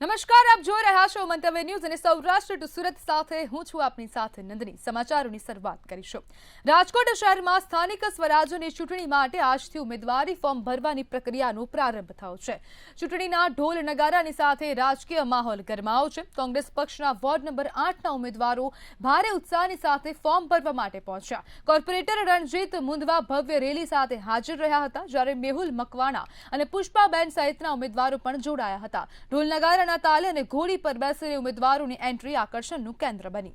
નમસ્કાર, આપ જોઈ રહ્યા છો મંતવ્ય ન્યૂઝ અને સૌરાષ્ટ્ર ટુ સુરત સાથે હું છું આપની સાથે નંદની। સમાચારોની શરૂઆત કરીશું। રાજકોટ શહેરમાં સ્થાનિક સ્વરાજ્યની ચૂંટણી માટે આજથી ઉમેદવારી ફોર્મ ભરવાની પ્રક્રિયાનો પ્રારંભ થયો છે। ચૂંટણીના ઢોલ નગારાની સાથે રાજકીય માહોલ ગરમાયો છે। કોંગ્રેસ પક્ષના વોર્ડ નંબર 8ના ઉમેદવારો ભારે ઉત્સાહની સાથે ફોર્મ ભરવા માટે પહોંચ્યા। કોર્પોરેટર રણજીત મુંદવા ભવ્ય રેલી સાથે હાજર રહ્યા હતા, જ્યારે મેહુલ મકવાણા અને પુષ્પાબેન સહિતના ઉમેદવારો પણ જોડાયા હતા। ઢોલ નગારા તાલે અને ઘોડી પર બેસીને ઉમેદવારોની એન્ટ્રી આકર્ષણનું કેન્દ્ર બની।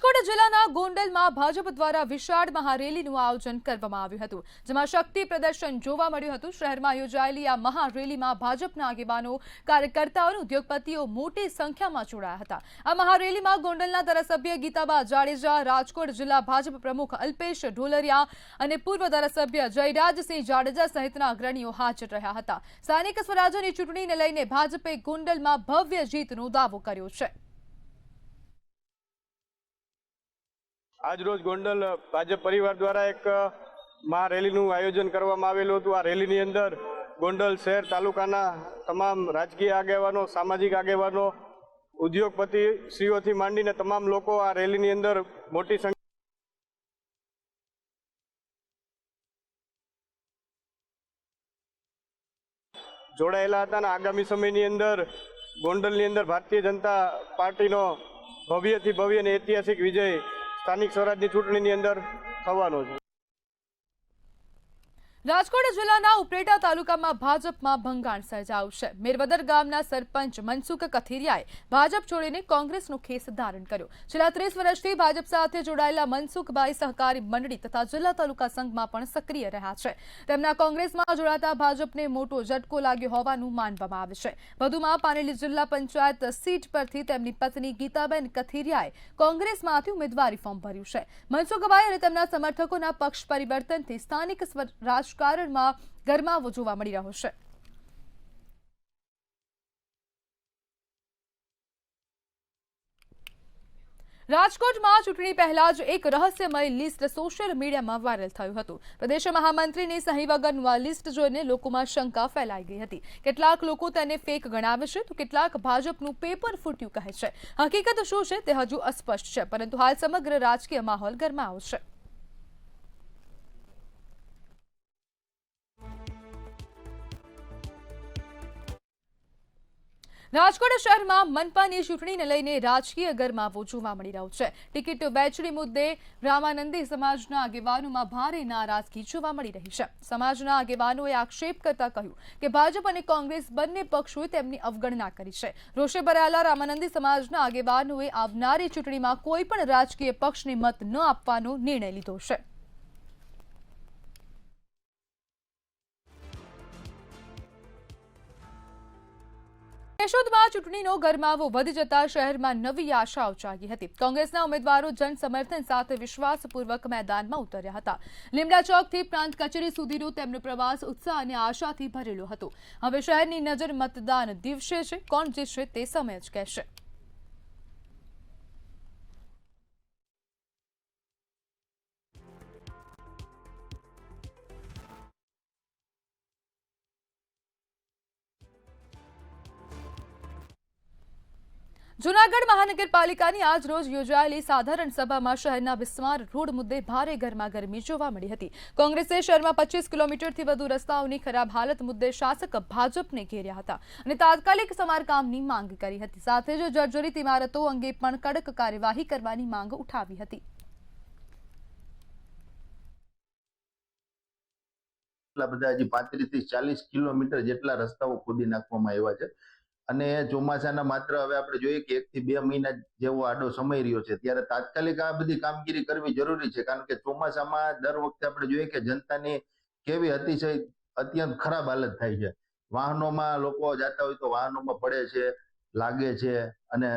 રાજકોટ જિલ્લાના ગોંડલમાં ભાજપ દ્વારા વિશાળ મહારેલીનું આયોજન કરવામાં આવ્યું હતું, જેમાં શક્તિ પ્રદર્શન જોવા મળ્યું હતું। શહેરમાં યોજાયેલી આ મહારેલીમાં ભાજપના આગેવાનો, કાર્યકર્તાઓ અને ઉદ્યોગપતિઓ મોટી સંખ્યામાં જોડાયા હતા। આ મહારેલીમાં ગોંડલના ધારાસભ્ય ગીતાબા જાડેજા, રાજકોટ જિલ્લા ભાજપ પ્રમુખ અલ્પેશ ઢોલરિયા અને પૂર્વ ધારાસભ્ય જયરાજસિંહ જાડેજા સહિતના અગ્રણીઓ હાજર રહ્યા હતા। સ્થાનિક સ્વરાજ્યની ચૂંટણીને લઈને ભાજપે ગોંડલમાં ભવ્ય જીતનો દાવો કર્યો છે। આજ રોજ ગોંડલ ભાજપ પરિવાર દ્વારા એક મહારેલીનું આયોજન કરવામાં આવેલું હતું। આ રેલીની અંદર ગોંડલ શહેર તાલુકાના તમામ રાજકીય આગેવાનો, સામાજિક આગેવાનો, ઉદ્યોગપતિ શ્રીઓથી માંડીને તમામ લોકો આ રેલીની અંદર મોટી સંખ્યા જોડાયેલા હતા અને આગામી સમયની અંદર ગોંડલની અંદર ભારતીય જનતા પાર્ટીનો ભવ્યથી ભવ્ય અને ઐતિહાસિક વિજય સ્થાનિક સ્વરાજની ચૂંટણીની અંદર થવાનો છે। રાજકોટ જિલ્લાના ઉપલેટા તાલુકામાં ભાજપમાં ભંગાણ સર્જાયું છે। મેરવદર ગામના સરપંચ મનસુખ કથિરિયાએ ભાજપ છોડીને કોંગ્રેસનો ખેસ ધારણ કર્યો। છેલ્લા 30 વર્ષથી ભાજપ સાથે જોડાયેલા મનસુખભાઈ સહકારી મંડળી તથા જિલ્લા તાલુકા સંઘમાં પણ સક્રિય રહ્યા છે। તેમના કોંગ્રેસમાં જોડાતા ભાજપને મોટો ઝટકો લાગ્યો હોવાનું માનવામાં આવે છે। વધુમાં પાનેલી જિલ્લા પંચાયત સીટ પરથી તેમની પત્ની ગીતાબેન કથિરિયાએ કોંગ્રેસમાંથી ઉમેદવારી ફોર્મ ભર્યું છે। મનસુખભાઈ અને તેમના સમર્થકોના પક્ષ પરિવર્તનથી સ્થાનિક રાજકારણમાં ગરમાવો જોવા મળી રહ્યો છે। રાજકોટમાં ચૂંટણી પહેલા જ એક રહસ્યમય લિસ્ટ સોશિયલ મીડિયામાં વાયરલ થયું હતું। પ્રદેશ મહામંત્રીની સહી વગરનું આ લિસ્ટ જોઈને લોકોમાં શંકા ફેલાઈ ગઈ હતી। કેટલાક લોકો તેને ફેક ગણાવે છે, તો કેટલાક ભાજપનું પેપર ફૂટ્યું કહે છે। હકીકત શું છે તે હજુ અસ્પષ્ટ છે, પરંતુ હાલ સમગ્ર રાજકીય માહોલ ગરમાયો છે। રાજકોટ શહેરમાં મનપાની ચૂંટણીને લઈને રાજકીય ગરમાવો જોવા મળી રહ્યો છે। ટિકિટ વહેંચણી મુદ્દે રામાનંદી સમાજના આગેવાનોમાં ભારે નારાજગી જોવા મળી રહી છે। સમાજના આગેવાનોએ આક્ષેપ કરતા કહ્યું કે ભાજપ અને કોંગ્રેસ બંને પક્ષોએ તેમની અવગણના કરી છે। રોષે ભરાયેલા રામાનંદી સમાજના આગેવાનોએ આવનારી ચૂંટણીમાં કોઈ પણ રાજકીય પક્ષને મત ન આપવાનો નિર્ણય લીધો છે। કેશોદમાં ચૂંટણીનો ગરમાવો વધી જતા શહેરમાં નવી આશાઓ જાગી હતી। કોંગ્રેસના ઉમેદવારો જનસમર્થન સાથે વિશ્વાસપૂર્વક મેદાનમાં ઉતર્યા હતા। લીમડા ચોકથી પ્રાંત કચેરી સુધીનો તેમનો પ્રવાસ ઉત્સાહ અને આશાથી ભરેલો હતો। હવે શહેરની નજર મતદાન દિવસે છે, કોણ જીતશે તે સમય જ કહેશે। જૂનાગઢ મહાનગરપાલિકાની આજ રોજ યોજાયેલી સાધારણ સભામાં શહેરના બિસ્માર રોડ મુદ્દે ભારે ગરમાગરમી જોવા મળી હતી। કોંગ્રેસે શહેરમાં 25 કિલોમીટરથી વધુ રસ્તાઓની ખરાબ હાલત મુદ્દે શાસક ભાજપને ઘેર્યા હતા અને તાત્કાલિક સમારકામની માંગ કરી હતી। સાથે જ જર્જરિત ઇમારતો અંગે પણ કડક કાર્યવાહી કરવાની માંગ ઉઠાવી હતી। બધા હજી 35 થી 40 કિલોમીટર જેટલા રસ્તાઓ ખોદી નાખવામાં આવ્યા છે અને ચોમાસાના માત્ર હવે આપણે જોઈએ કે 1 થી 2 મહિના જેવો આડો સમય રહ્યો છે, ત્યારે તાત્કાલિક આ બધી કામગીરી કરવી જરૂરી છે। કારણ કે ચોમાસામાં દર વખતે આપણે જોઈએ કે જનતાની કેવી અતિશય અત્યંત ખરાબ હાલત થાય છે। વાહનોમાં લોકો જતા હોય તો વાહનોમાં પડે છે, લાગે છે અને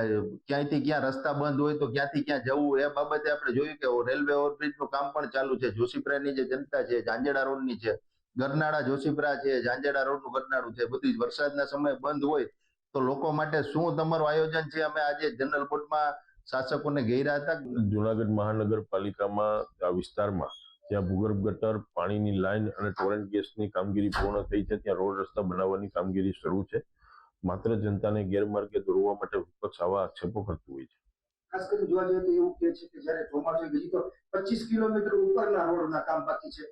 ક્યાંયથી ક્યાં રસ્તા બંધ હોય તો ક્યાંથી ક્યાં જવું એ બાબતે આપણે જોયું કે રેલવે ઓવરબ્રિજનું કામ પણ ચાલુ છે। જોશીપરાની જે જનતા છે, ઝાંઝેડા રોડની છે, ગરનાળા જોશીપરા છે, ઝાંઝેડા રોડનું ગરનાળું છે, બધી વરસાદના સમયે બંધ હોય તો લોકો માટે શું તમારું આયોજન છે? અમે આજે જનરલ બોર્ડમાં શાસકોને ઘેર્યા હતા। જૂનાગઢ મહાનગરપાલિકામાં આ વિસ્તારમાં જ્યાં ભૂગર્ભ ગટર, પાણીની લાઈન અને ટોરેન્ટ ગેસની કામગીરી પૂર્ણ થઈ છે ત્યાં રોડ રસ્તા બનાવવાની કામગીરી શરૂ છે. માત્ર જનતાને ગેરમાર્ગે દોરવા માટે વિપક્ષ આવા આક્ષેપો કરતું હોય છે. ખાસ કરીને જોવા જઈએ તો એવું કહે છે કે જ્યારે ચોમાસું હજી તો 25 કિલોમીટર ઉપરના રોડના કામ બાકી છે,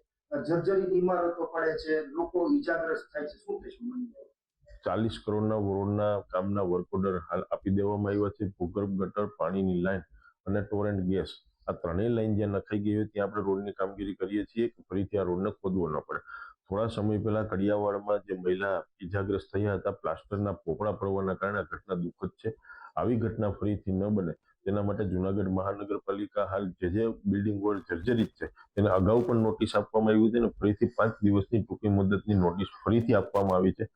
જર્જરિત ઇમારતો પડે છે, લોકો ઈજાગ્રસ્ત થાય છે, શું કહેશું મને? 40 કરોડના રોડના કામના વર્ક ઓર્ડર હાલ આપી દેવામાં આવ્યા છે. ભૂગર્ભ ગટર, પાણીની લાઈન અને ટોરેન્ટ ગેસ આ ત્રણેય લાઈન જ્યાં નખાઈ ગઈ હોય ત્યાં આપણે રોડની કામગીરી કરીએ છીએ કે ફરીથી આ રોડને ખોદવો ન પડે. થોડા સમય પહેલા કડિયાવાડમાં જે મહિલા ઈજાગ્રસ્ત થયા હતા, પ્લાસ્ટરના પોપડા પડવાના કારણે ઘટના દુઃખદ છે. આવી ઘટના ફરીથી ન બને તેના માટે જૂનાગઢ મહાનગરપાલિકા હાલ જે બિલ્ડિંગ રોડ જર્જરિત છે તેને અગાઉ પણ નોટિસ આપવામાં આવી હતી અને ફરીથી 5 દિવસની ટૂંકી મુદતની નોટિસ ફરીથી આપવામાં આવી છે.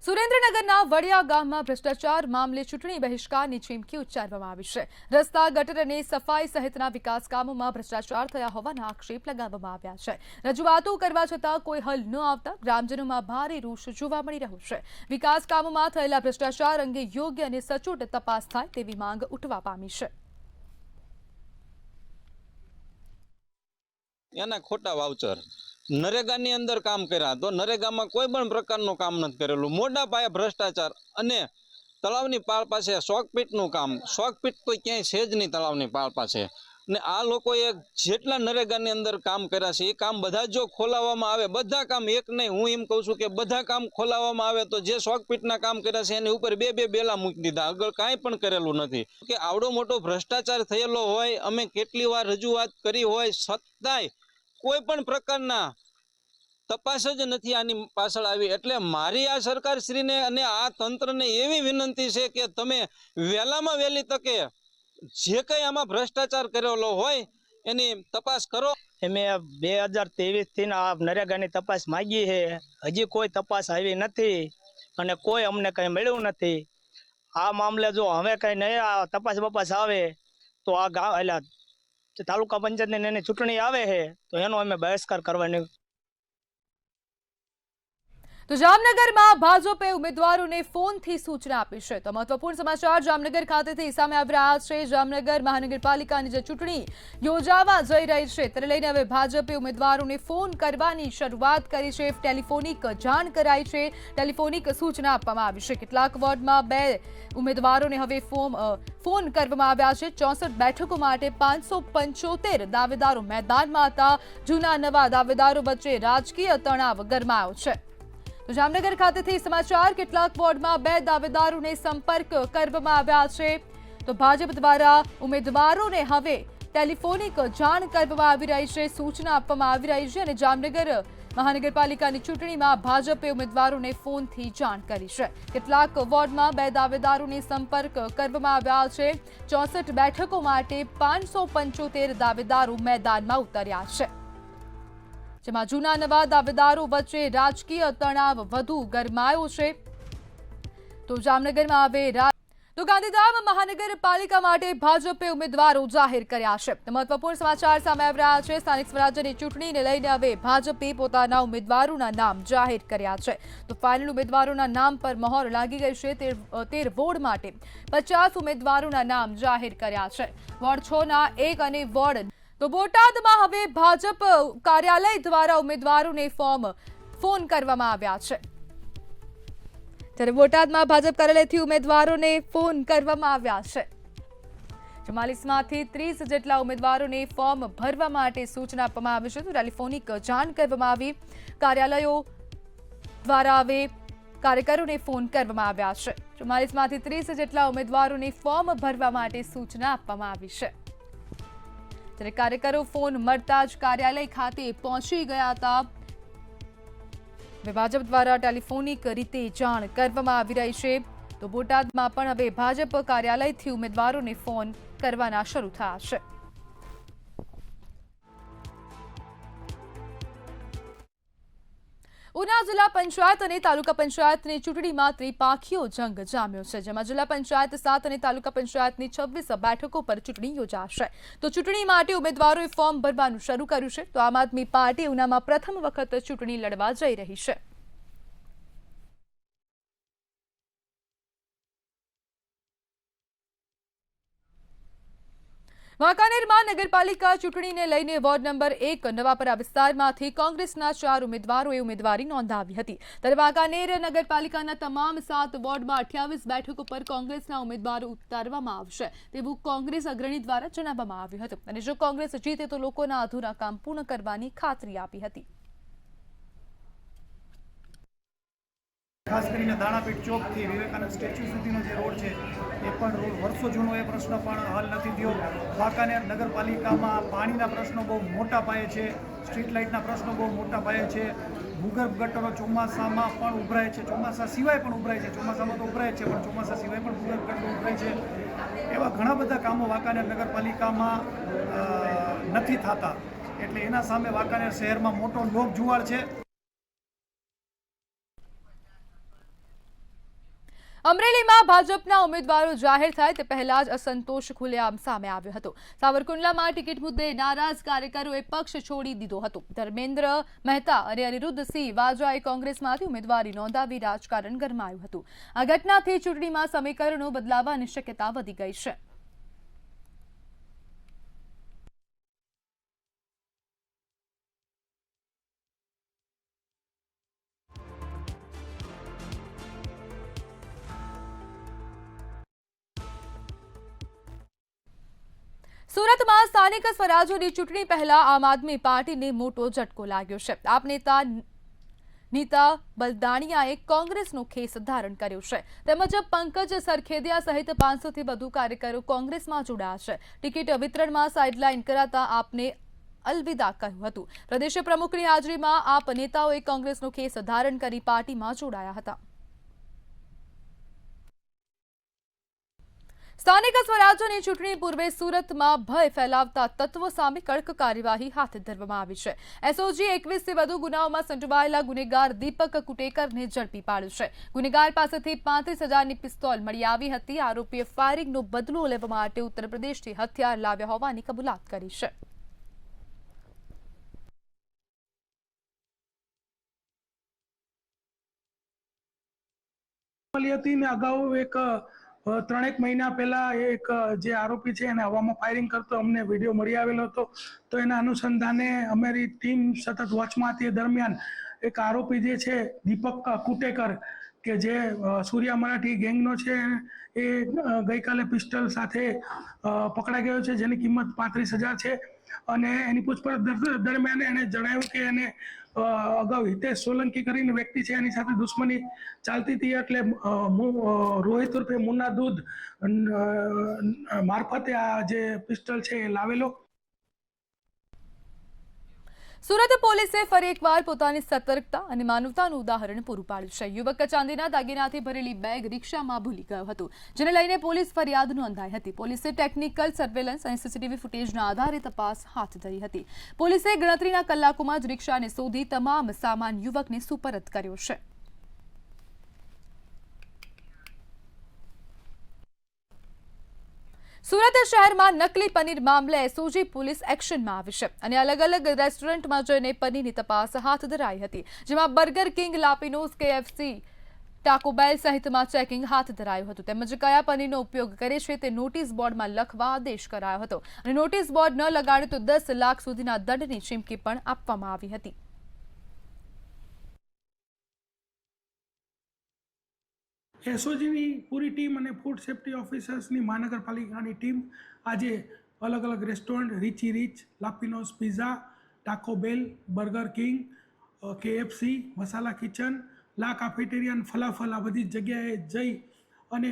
સુરેન્દ્રનગરના વડિયા ગામમાં ભ્રષ્ટાચાર મામલે ચૂંટણી બહિષ્કારની ચીમકી ઉચ્ચારવામાં આવી છે. રસ્તા, ગટર અને સફાઈ સહિતના વિકાસ કામોમાં ભ્રષ્ટાચાર થયા હોવાના આક્ષેપ લગાવવામાં આવ્યા છે. રજૂઆતો કરવા છતાં કોઈ હલ ન આવતા ગ્રામજનોમાં ભારે રોષ જોવા મળી રહ્યો છે. વિકાસ કામોમાં થયેલા ભ્રષ્ટાચાર અંગે યોગ્ય અને સચોટ તપાસ થાય તેવી માંગ ઉઠવા પામી છે. એના ખોટા વાઉચર નરેગાની અંદર કામ કર્યા તો નરેગામાં કોઈ પણ પ્રકારનું કામ નથી કરેલું. મોટા પાયે ભ્રષ્ટાચાર અને તળાવની પાળ પાસે શોકપીટનું કામ. શોકપીટ તો ક્યાંય છે જ નહીં તળાવની પાળ પાસે. ને આ લોકોએ જેટલા નરેગાની અંદર કામ કર્યા છે એ કામ બધા જો ખોલાવવામાં આવે, બધા કામ એક નહીં, હું એમ કહું છું કે બધા કામ ખોલાવવામાં આવે તો જે શોકપીટના કામ કર્યા છે એની ઉપર બે બેલા મૂકી દીધા, આગળ કાંઈ પણ કરેલું નથી. કે આવડો મોટો ભ્રષ્ટાચાર થયેલો હોય, અમે કેટલી વાર રજૂઆત કરી હોય છતાંય કોઈ પણ પ્રકારના તપાસ જ નથી આની પાછળ આવી. એટલે મારી આ સરકારશ્રીને અને આ તંત્રને એવી વિનંતી છે કે તમે વહેલામાં વહેલી તકે જે કંઈ આમાં ભ્રષ્ટાચાર કરેલો હોય એની તપાસ કરો. અમે 2023 આ નરેગાની તપાસ માંગી છે, હજી કોઈ તપાસ આવી નથી અને કોઈ અમને કંઈ મળ્યું નથી. આ મામલે જો હવે કંઈ નહીં આ તપાસ આવે તો આ ગામ એટલે તાલુકા પંચાયતની એની ચૂંટણી આવે છે તો એનો અમે બહિષ્કાર કરવાની. તો જામનગરમાં ભાજપે ઉમેદવારોને ફોનથી સૂચના આપી છે. તો મહત્વપૂર્ણ સમાચાર જામનગર ખાતેથી સામે આવી રહ્યા છે. જામનગર મહાનગરપાલિકાની જે ચૂંટણી યોજાવા જઈ રહી છે તેને લઈને હવે ભાજપે ઉમેદવારોને ફોન કરવાની શરૂઆત કરી છે. ટેલિફોનિક જાણ કરાઈ છે, ટેલિફોનિક સૂચના આપવામાં આવી છે. કેટલાક વોર્ડમાં 2 ઉમેદવારોને હવે ફોન કરવામાં આવ્યા છે. 64 બેઠકો માટે 575 દાવેદારો મેદાનમાં હતા. જૂના નવા દાવેદારો વચ્ચે રાજકીય તણાવ ગરમાયો છે. તો જામનગર ખાતેથી સમાચાર. કેટલાક વોર્ડમાં 2 દાવેદારોને સંપર્ક કરવામાં આવ્યા છે. તો ભાજપ દ્વારા ઉમેદવારોને હવે ટેલિફોનિક જાણ કરવામાં આવી રહી છે, સૂચના આપવામાં આવી રહી છે અને જામનગર મહાનગરપાલિકાની ચૂંટણીમાં ભાજપે ઉમેદવારોને ફોનથી જાણ કરી છે. કેટલાક વોર્ડમાં 2 દાવેદારોને સંપર્ક કરવામાં આવ્યા છે. 64 બેઠકો માટે 575 દાવેદારો મેદાનમાં ઉતર્યા છે, જેમાં જૂના નવા દાવેદારો વચ્ચે રાજકીય તણાવ વધુ ગરમાયો છે. તો જામનગરમાં હવે તો ગાંધીધામ મહાનગરપાલિકા માટે ભાજપે ઉમેદવારો જાહેર કર્યા છે. મહત્વપૂર્ણ સમાચાર સામે આવી રહ્યા છે. સ્થાનિક સ્વરાજ્યની ચૂંટણીને લઈને હવે ભાજપે પોતાના ઉમેદવારોના નામ જાહેર કર્યા છે. તો ફાઇનલ ઉમેદવારોના નામ પર મહોર લાગી ગઈ છે. 13 વોર્ડ માટે 50 ઉમેદવારોના નામ જાહેર કર્યા છે. વોર્ડ 6ના 1 અને વોર્ડ તો બોટાદમાં હવે ભાજપ કાર્યાલય દ્વારા ઉમેદવારોને ફોન કરવામાં આવ્યા છે. ત્યારે બોટાદમાં ભાજપ કાર્યાલયથી ઉમેદવારોને ફોન કરવામાં આવ્યા છે. 44માંથી 30 જેટલા ઉમેદવારોને ફોર્મ ભરવા માટે સૂચના આપવામાં આવી છે. તો ટેલિફોનિક જાણ કરવામાં આવી. કાર્યાલયો દ્વારા હવે કાર્યકરોને ફોન કરવામાં આવ્યા છે. 44માંથી 30 જેટલા ઉમેદવારોને ફોર્મ ભરવા માટે સૂચના આપવામાં આવી છે. ત્યારે કાર્યકરો ફોન મળતા જ કાર્યાલય ખાતે પહોંચી ગયા હતા. ભાજપ દ્વારા ટેલિફોનિક રીતે જાણ કરવામાં આવી રહી છે. તો બોટાદમાં પણ હવે ભાજપ કાર્યાલયથી ઉમેદવારોને ફોન કરવાના શરૂ થયા છે. ઉના જિલ્લા પંચાયત અને તાલુકા પંચાયતની ચૂંટણીમાં ત્રિપાખીયો જંગ જામ્યો છે, જેમાં જિલ્લા પંચાયત 7 અને તાલુકા પંચાયતની 26 બેઠકો પર ચૂંટણી યોજાશે. તો ચૂંટણી માટે ઉમેદવારોએ ફોર્મ ભરવાનું શરૂ કર્યું છે. તો આમ આદમી પાર્ટી ઉનામાં પ્રથમ વખત ચૂંટણી લડવા જઈ રહી છે. વાંકાનેરમાં નગરપાલિકા ચૂંટણીને લઈને વોર્ડ નંબર 1 નવાપરા વિસ્તારમાંથી કોંગ્રેસના 4 ઉમેદવારોએ ઉમેદવારી નોંધાવી હતી ત્યારે વાંકાનેર નગરપાલિકાના તમામ 7 વોર્ડમાં 28 બેઠકો પર કોંગ્રેસના ઉમેદવારો ઉતારવામાં આવશે તેવું કોંગ્રેસ અગ્રણી દ્વારા જણાવવામાં આવ્યું હતું અને જો કોંગ્રેસ જીતે તો લોકોના અધૂરા કામ પૂર્ણ કરવાની ખાતરી આપી હતી. ખાસ કરીને દાણાપીઠ ચોકથી વિવેકાનંદ સ્ટેચ્યુ સુધીનો જે રોડ છે એ પણ રોડ વર્ષો જૂનો એ પ્રશ્ન પણ હલ નથી થયો. વાંકાનેર નગરપાલિકામાં પાણીના પ્રશ્નો બહુ મોટા પાયે છે, સ્ટ્રીટ લાઇટના પ્રશ્નો બહુ મોટા પાયે છે, ભૂગર્ભ ગટરો ચોમાસામાં પણ ઉભરાય છે, ચોમાસા સિવાય પણ ઉભરાય છે, ચોમાસામાં તો ઉભરાય છે પણ ચોમાસા સિવાય પણ ભૂગર્ભ ગટરો ઉભરાય છે. એવા ઘણા બધા કામો વાંકાનેર નગરપાલિકામાં નથી થતા એટલે એના સામે વાંકાનેર શહેરમાં મોટો લોક જુવાળ છે. અમરેલીમાં ભાજપના ઉમેદવારો જાહેર થાય તે પહેલા જ અસંતોષ ખુલ્લેઆમ સામે આવ્યો હતો. સાવરકુંડલામાં ટિકિટ મુદ્દે નારાજ કાર્યકરોએ પક્ષ છોડી દીધો હતો. ધર્મેન્દ્ર મહેતા અને અનિરુદ્ધસિંહ વાજાએ કોંગ્રેસમાંથી ઉમેદવારી નોંધાવી રાજકારણ ગરમાયું હતું. આ ઘટનાથી ચૂંટણીમાં સમીકરણો બદલાવાની શક્યતા વધી ગઈ છે. સુરતમાં સ્થાનિક સ્વરાજ્યની ચૂંટણી પહેલા આમ આદમી પાર્ટીને મોટો ઝટકો લાગ્યો છે. આપ નેતા નીતા બલદાણિયાએ કોંગ્રેસનો ખેસ ધારણ કર્યો છે. તેમજ પંકજ સરખેદિયા સહિત 500થી વધુ કાર્યકરો કોંગ્રેસમાં જોડાયા છે. ટિકિટ વિતરણમાં સાઇડલાઇન કરાતા આપને અલવિદા કહ્યું હતું. પ્રદેશ પ્રમુખની હાજરીમાં આપ નેતાઓએ કોંગ્રેસનો ખેસ ધારણ કરી પાર્ટીમાં જોડાયા હતા. સ્થાનિક સ્વરાજ્યની ચૂંટણી પૂર્વે સુરતમાં ભય ફેલાવતા તત્વો સામે કડક કાર્યવાહી હાથ ધરવામાં આવી છે. એસઓજી 21થી વધુ ગુનાઓમાં સંડોવાયેલા ગુનેગાર દીપક કુટેકરને ઝડપી પાડ્યો છે. ગુનેગાર પાસેથી 35,000ની પિસ્તોલ મળી આવી હતી. આરોપીએ ફાયરિંગનો બદલો લેવા માટે ઉત્તર પ્રદેશથી હથિયાર લાવ્યા હોવાની કબૂલાત કરી છે. અગાઉ એક 3 મહિના પહેલા એક જે આરોપી છે એને હવામાં ફાયરિંગ કરતો અમને વિડીયો મળી આવેલો હતો. તો એના અનુસંધાને અમારી ટીમ સતત વોચમાં હતી. દરમિયાન એક આરોપી જે છે દીપક કુટેકર કે જે સૂર્યા મરાઠી ગેંગનો છે એ ગઈકાલે પિસ્ટલ સાથે પકડાઈ ગયો છે જેની કિંમત 35,000 છે. અને એની પૂછપરછ દરમિયાન એણે જણાવ્યું કે એને અગાઉ હિતેશ સોલંકી કરીને વ્યક્તિ છે એની સાથે દુશ્મની ચાલતી હતી એટલે રોહિત ઉર્ફે મુન્ના દૂધ મારફતે આ જે પિસ્ટલ છે એ લાવેલો. સુરત પોલીસે ફરી એકવાર પોતાની સતર્કતા અને માનવતાનું ઉદાહરણ પૂરું પાડ્યું છે. યુવક ચાંદીના દાગીનાથી ભરેલી બેગ રિક્ષામાં ભૂલી ગયો હતો જેને લઈને પોલીસ ફરિયાદ નોંધાઈ હતી. પોલીસે ટેકનિકલ સર્વેલન્સ અને સીસીટીવી ફૂટેજના આધારે તપાસ હાથ ધરી હતી. પોલીસે ગણતરીના કલાકોમાં જ રિક્ષાને શોધી તમામ સામાન યુવકને સુપરત કર્યો છે. સુરત શહેરમાં નકલી પનીર મામલે એસઓજી પોલીસ એક્શનમાં આવી છે અને અલગ અલગ રેસ્ટોરન્ટમાં જઈને પનીરની તપાસ હાથ ધરાઈ હતી જેમાં બર્ગર કિંગ, લાપિનોઝ, કેએફસી, ટાકો બેલ સહિતમાં ચેકિંગ હાથ ધરાયું હતું. તેમજ કયા પનીરનો ઉપયોગ કરે છે તે નોટિસ બોર્ડમાં લખવા આદેશ કરાયો હતો અને નોટિસ બોર્ડ ન લગાડે તો 10 લાખ સુધીના દંડની ચીમકી પણ આપવામાં આવી હતી. એસઓજીની પૂરી ટીમ અને ફૂડ સેફ્ટી ઓફિસર્સની મહાનગરપાલિકાની ટીમ આજે અલગ અલગ રેસ્ટોરન્ટ રીચી રીચ, લાપિનોઝ પિઝા, ટાકો બેલ, બર્ગર કિંગ, કેએફસી, મસાલા કિચન, લા કાફેટેરિયા, ફલાફલ આ બધી જગ્યાએ જઈ અને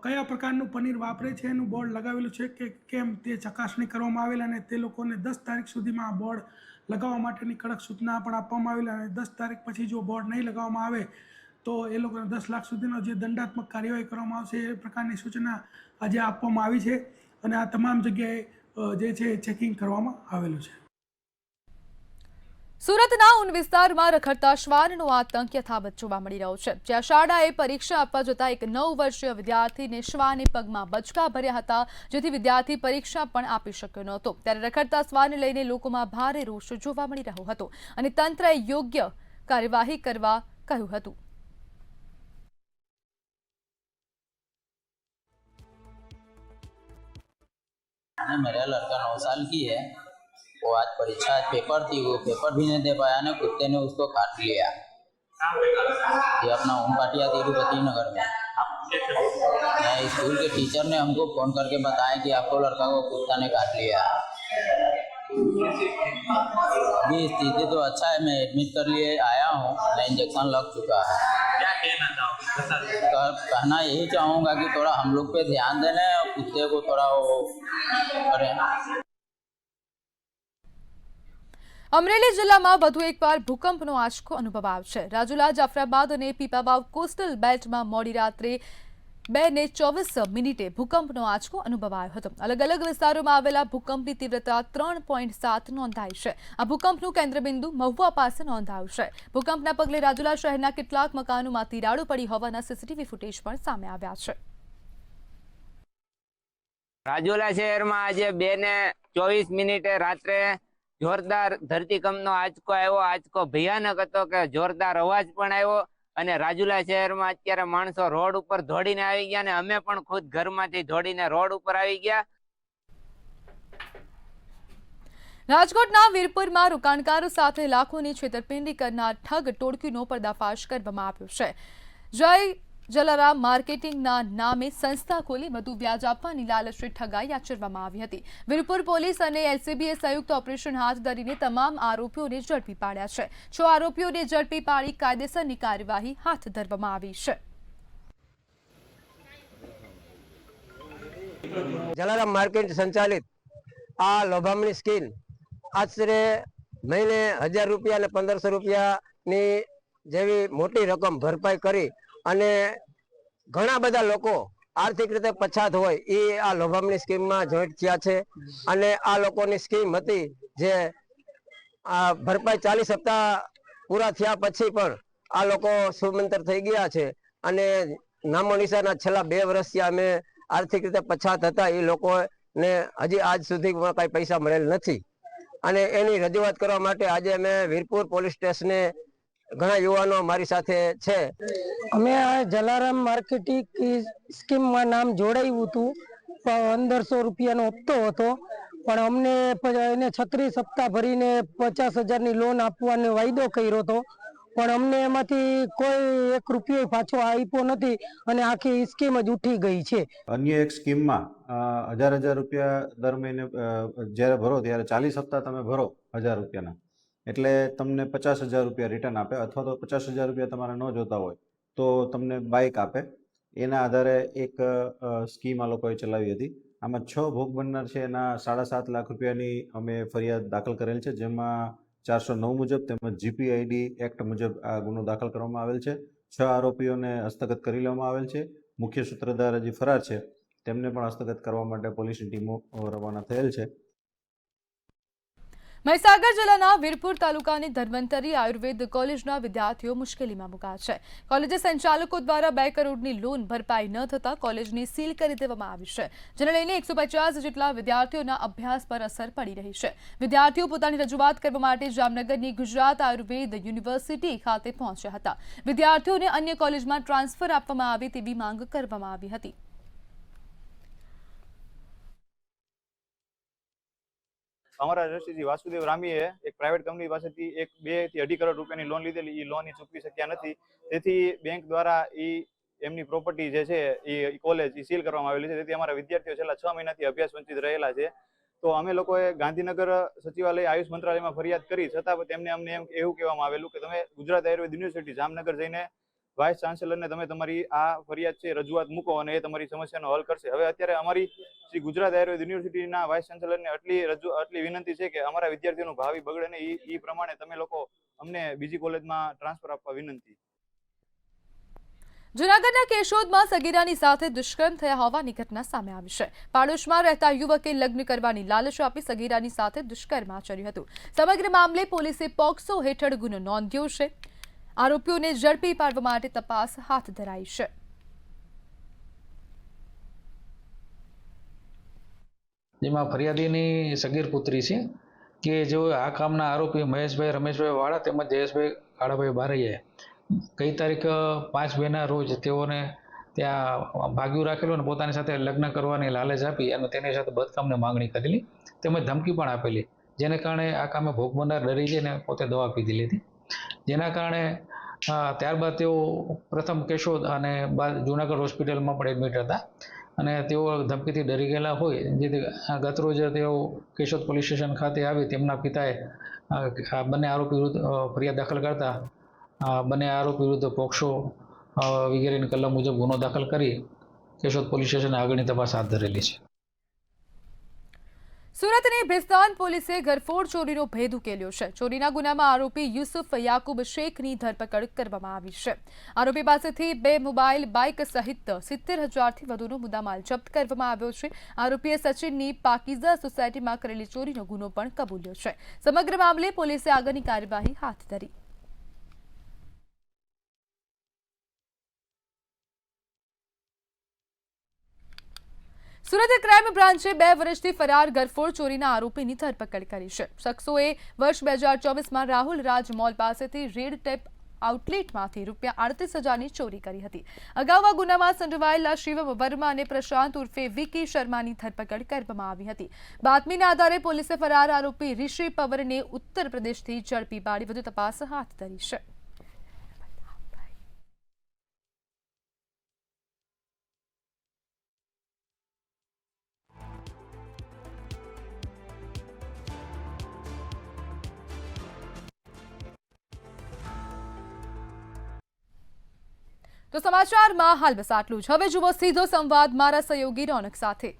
કયા પ્રકારનું પનીર વાપરે છે એનું બોર્ડ લગાવેલું છે કે કેમ તે ચકાસણી કરવામાં આવેલ અને તે લોકોને 10 તારીખ સુધીમાં આ બોર્ડ લગાવવા માટેની કડક સૂચના પણ આપવામાં આવેલ અને 10 તારીખ પછી જો બોર્ડ નહીં લગાવવામાં આવે તો એ લોકોને 10 લાખ સુધીનો જે દંડાત્મક કાર્યવાહી કરવામાં આવશે એ પ્રકારની સૂચના આજે આપવામાં આવી છે અને આ તમામ જગ્યાએ જે છે ચેકિંગ કરવામાં આવેલું છે. સુરતના ઉન વિસ્તારમાં રખડતા શ્વાનનો આતંક યથાવત જોવા મળી રહ્યો છે. જ્યાં શાળાએ પરીક્ષા આપવા જતા એક 9 વર્ષીય વિદ્યાર્થીને શ્વાને પગમાં બચકા ભર્યા હતા જેથી વિદ્યાર્થી પરીક્ષા પણ આપી શક્યો નહોતો. ત્યારે રખડતા શ્વાનને લઈને લોકોમાં ભારે રોષ જોવા મળી રહ્યો હતો અને તંત્રએ યોગ્ય કાર્યવાહી કરવા કહ્યું હતું. मेरा लड़का 9 साल की है, वो आज परीक्षा आज पेपर थी, वो पेपर भी नहीं दे पाया ना, कुत्ते ने उसको काट लिया। ये अपना ओम पाटिया तिरुपति नगर में। स्कूल के टीचर ने हमको फोन करके बताया कि आपको लड़का को कुत्ता ने काट लिया। अभी स्थिति तो अच्छा है, मैं एडमिट कर लिए आया हूँ, इंजेक्शन लग चुका है। क्या कहना यही चाहूँगा कि थोड़ा हम लोग पे ध्यान देना है, कुत्ते को थोड़ा वो करें। અમરેલી જિલ્લામાં વધુ એકવાર ભૂકંપનો આંચકો અનુભવાયો છે। રાજુલા, જાફરાબાદ અને પીપાવાવ કોસ્ટલ બેલ્ટમાં મોડી રાત્રે 2:24 ભૂકંપનો આંચકો અનુભવાયો હતો। અલગ અલગ વિસ્તારોમાં આવેલા ભૂકંપની તીવ્રતા 3.7 નોંધાઈ છે। આ ભૂકંપનું કેન્દ્રબિંદુ મહુવા પાસે નોંધાયું છે। ભૂકંપના પગલે રાજુલા શહેરના કેટલાક મકાનોમાં તિરાડો પડી હોવાના સીસીટીવી ફૂટેજ પણ સામે આવ્યા છે। રાજુલા શહેરમાં આજે 2:24 રાત્રે જોરદાર ધરતીકંપનો આંચકો આવ્યો। આંચકો ભયાનક હતો કે જોરદાર અવાજ પણ આવ્યો અને રાજુલા શહેરમાં અત્યારે માણસો રોડ ઉપર દોડીને આવી ગયા અને અમે પણ ખુદ ઘરમાંથી દોડીને રોડ ઉપર આવી ગયા। રાજકોટના વીરપુરમાં રોકાણકારો સાથે લાખોની છેતરપિંડી કરનાર ઠગ ટોળકીનો પર્દાફાશ કરવામાં આવ્યો છે। જય જલારામ માર્કેટિંગના નામે સંસ્થા ખોલી વધુ વ્યાજ આપવાની લાલચે ઠગાઈ આચરવામાં આવી હતી। વીરપુર પોલીસ અને એલસીબીએ સંયુક્ત ઓપરેશન હાથ ધરીને તમામ આરોપીઓને ઝડપી પાડ્યા છે। 6 આરોપીઓને ઝડપી પાડી કાયદેસરની કાર્યવાહી હાથ ધરવામાં આવી છે। જલારામ માર્કેટ સંચાલિત આ લોભામણી સ્કીમ આશરે મહિને 1000 રૂપિયા અને 1500 રૂપિયાની જેવી મોટી રકમ ભરપાઈ કરી અને ઘણા બધા લોકો આર્થિક રીતે પછાત હોય એ આ લોભામણી સ્કીમમાં જોઈન્ટ થયા છે અને આ લોકોની સ્કીમ હતી જે આ ભરપાઈ 40 હપ્તા પૂરા થયા પછી પણ આ લોકો સુમંતર થઈ ગયા છે અને નામો નિશાના છેલ્લા 2 વર્ષથી અમે આર્થિક રીતે પછાત હતા એ લોકોને હજી આજ સુધી કાંઈ પૈસા મળેલ નથી અને એની રજૂઆત કરવા માટે આજે અમે વીરપુર પોલીસ સ્ટેશને ઘણા યુવાનો મારી સાથે છે। અમે આ જલારામ માર્કેટિંગ સ્કીમમાં નામ જોડાયું હતું, 1500 રૂપિયાનો હપ્તો હતો પણ અમને એને 36 હપ્તા ભરીને 50,000ની લોન આપવાનો વાયદો કર્યો હતો પણ અમને એમાંથી કોઈ 1 રૂપિયો પાછો આપ્યો નથી અને આખી સ્કીમ જ ઉઠી ગઈ છે। અન્ય એક સ્કીમમાં 1000 રૂપિયા દર મહિને જ્યારે ભરો ત્યારે 40 હપ્તા તમે ભરો 1000 રૂપિયાના એટલે તમને 50,000 રૂપિયા રિટર્ન આપે અથવા તો 50,000 રૂપિયા તમારે ન જોતા હોય તો તમને બાઇક આપે। એના આધારે એક સ્કીમ આ લોકોએ ચલાવી હતી। આમાં 6 ભોગ બનનાર છે એના 7.5 લાખ રૂપિયાની અમે ફરિયાદ દાખલ કરેલ છે, જેમાં 409 મુજબ તેમજ જીપીઆઈડી એક્ટ મુજબ આ ગુનો દાખલ કરવામાં આવેલ છે। 6 આરોપીઓને હસ્તગત કરી લેવામાં આવેલ છે। મુખ્ય સૂત્રધાર હજી ફરાર છે, તેમને પણ હસ્તગત કરવા માટે પોલીસની ટીમો રવાના થયેલ છે। મહીસાગર જિલ્લાના વીરપુર તાલુકાની ધન્વંતરી આયુર્વેદ કોલેજના વિદ્યાર્થીઓ મુશ્કેલીમાં મુકાયા છે। કોલેજ સંચાલકો દ્વારા 2 કરોડની લોન ભરપાઈ ન થતા કોલેજને સીલ કરી દેવામાં આવી છે, જેને લઈને 150 જેટલા વિદ્યાર્થીઓના અભ્યાસ પર અસર પડી રહી છે। વિદ્યાર્થીઓ પોતાની રજૂઆત કરવા માટે જામનગરની ગુજરાત આયુર્વેદ યુનિવર્સિટી ખાતે પહોંચ્યા હતા। વિદ્યાર્થીઓને અન્ય કોલેજમાં ટ્રાન્સફર આપવામાં આવે તેવી માંગ કરવામાં આવી હતી। અમારા દ્રષ્ટિથી વાસુદેવ રામીએ એક પ્રાઇવેટ કંપની પાસેથી 2 થી 2.5 કરોડ રૂપિયાની લોન લીધેલી, એ લોન ચૂકવી શક્યા નથી, તેથી બેંક દ્વારા એમની પ્રોપર્ટી જે છે એ કોલેજ સીલ કરવામાં આવેલી છે। તેથી અમારા વિદ્યાર્થીઓ છેલ્લા 6 મહિનાથી અભ્યાસ વંચિત રહેલા છે। તો અમે લોકોએ ગાંધીનગર સચિવાલય આયુષ મંત્રાલયમાં ફરિયાદ કરી, છતાં તેમને અમને એવું કહેવામાં આવેલું કે તમે ગુજરાત આયુર્વેદ યુનિવર્સિટી જામનગર જઈને વાઇસ ચાન્સેલરને તમે તમારી આ ફરિયાદ છે રજૂઆત મૂકો અને એ તમારી સમસ્યાનો હલ કરશે। હવે અત્યારે અમારી શ્રી ગુજરાત આયુર્વેદ યુનિવર્સિટીના વાઇસ ચાન્સેલરને આટલી વિનંતી છે કે અમારા વિદ્યાર્થીઓનું ભાવિ બગડે ને એ પ્રમાણે તમે લોકો અમને બીજી કોલેજમાં ટ્રાન્સફર આપવા વિનંતી। જૂનાગઢના કેશોદમાં સગીરાની સાથે દુષ્કર્મ થયા હોવાની ઘટના સામે આવી છે। પાડોશમાં રહેતા યુવકે લગ્ન કરવાની લાલચ આપી સગીરાની સાથે દુષ્કર્મ આચર્યું હતું। સમગ્ર મામલે પોલીસે પોક્સો હેઠળ ગુનો નોંધ્યો છે। આરોપીઓને ઝડપી પાડવા માટે તપાસ હાથ ધરાઈ છે। જેમાં ફરિયાદીની સગીર પુત્રી છે કે જેઓ આ કામના આરોપી મહેશભાઈ રમેશભાઈ વાળા તેમજ જયેશભાઈ કાળાભાઈ બારૈયાએ ગઈ તારીખ 5/2ના રોજ તેઓને ત્યાં ભાગ્યું રાખેલું અને પોતાની સાથે લગ્ન કરવાની લાલચ આપી અને તેની સાથે બદકામની માંગણી કરેલી, તેમજ ધમકી પણ આપેલી, જેને કારણે આ કામે ભોગ બનનાર ડરી જઈને પોતે દવા પીધી લીધી, જેના કારણે ત્યારબાદ તેઓ પ્રથમ કેશોદ અને બાદ જુનાગઢ હોસ્પિટલમાં પણ એડમિટ હતા અને તેઓ ધમકીથી ડરી ગયેલા હોય જેથી ગતરોજ તેઓ કેશોદ પોલીસ સ્ટેશન ખાતે આવી તેમના પિતાએ બંને આરોપી વિરુદ્ધ ફરિયાદ દાખલ કરતા બંને આરોપી વિરુદ્ધ પોક્સો વગેરેની કલમ મુજબ ગુનો દાખલ કરી કેશોદ પોલીસ સ્ટેશને આગળની તપાસ હાથ ધરેલી છે. સુરતની ભિસ્તાન પોલીસે ઘરફોડ ચોરીનો ભેદ ઉકેલ્યો છે. ચોરીના ગુનામાં આરોપી યુસુફ યાકુબ શેખની ધરપકડ કરવામાં આવી છે. આરોપી પાસેથી 2 મોબાઈલ બાઇક સહિત 70,000થી વધુનો મુદ્દામાલ જપ્ત કરવામાં આવ્યો છે. આરોપીએ સચિનની પાકીઝા સોસાયટીમાં કરેલી ચોરીનો ગુનો પણ કબૂલ્યો છે. સમગ્ર મામલે પોલીસે આગળની કાર્યવાહી હાથ ધરી. સુરત ક્રાઇમ બ્રાન્ચે 2 વર્ષથી ફરાર ઘરફોડ ચોરીના આરોપીની ધરપકડ કરી છે. શખ્સોએ વર્ષ 2024માં રાહુલ રાજ મોલ પાસેથી રેડ ટેપ આઉટલેટમાંથી ₹38,000ની ચોરી કરી હતી. અગાઉ આ ગુનામાં સંડોવાયેલા શિવમ વર્મા અને પ્રશાંત ઉર્ફે વિકી શર્માની ધરપકડ કરવામાં આવી હતી. બાતમીના આધારે પોલીસે ફરાર આરોપી ઋષિ પવરને ઉત્તર પ્રદેશથી ઝડપી પાડી વધુ તપાસ હાથ ધરી છે. તો સમાચારમાં હાલ બસ આટલું જ. હવે જુઓ સીધો સંવાદ મારા સહયોગી રોનક સાથે.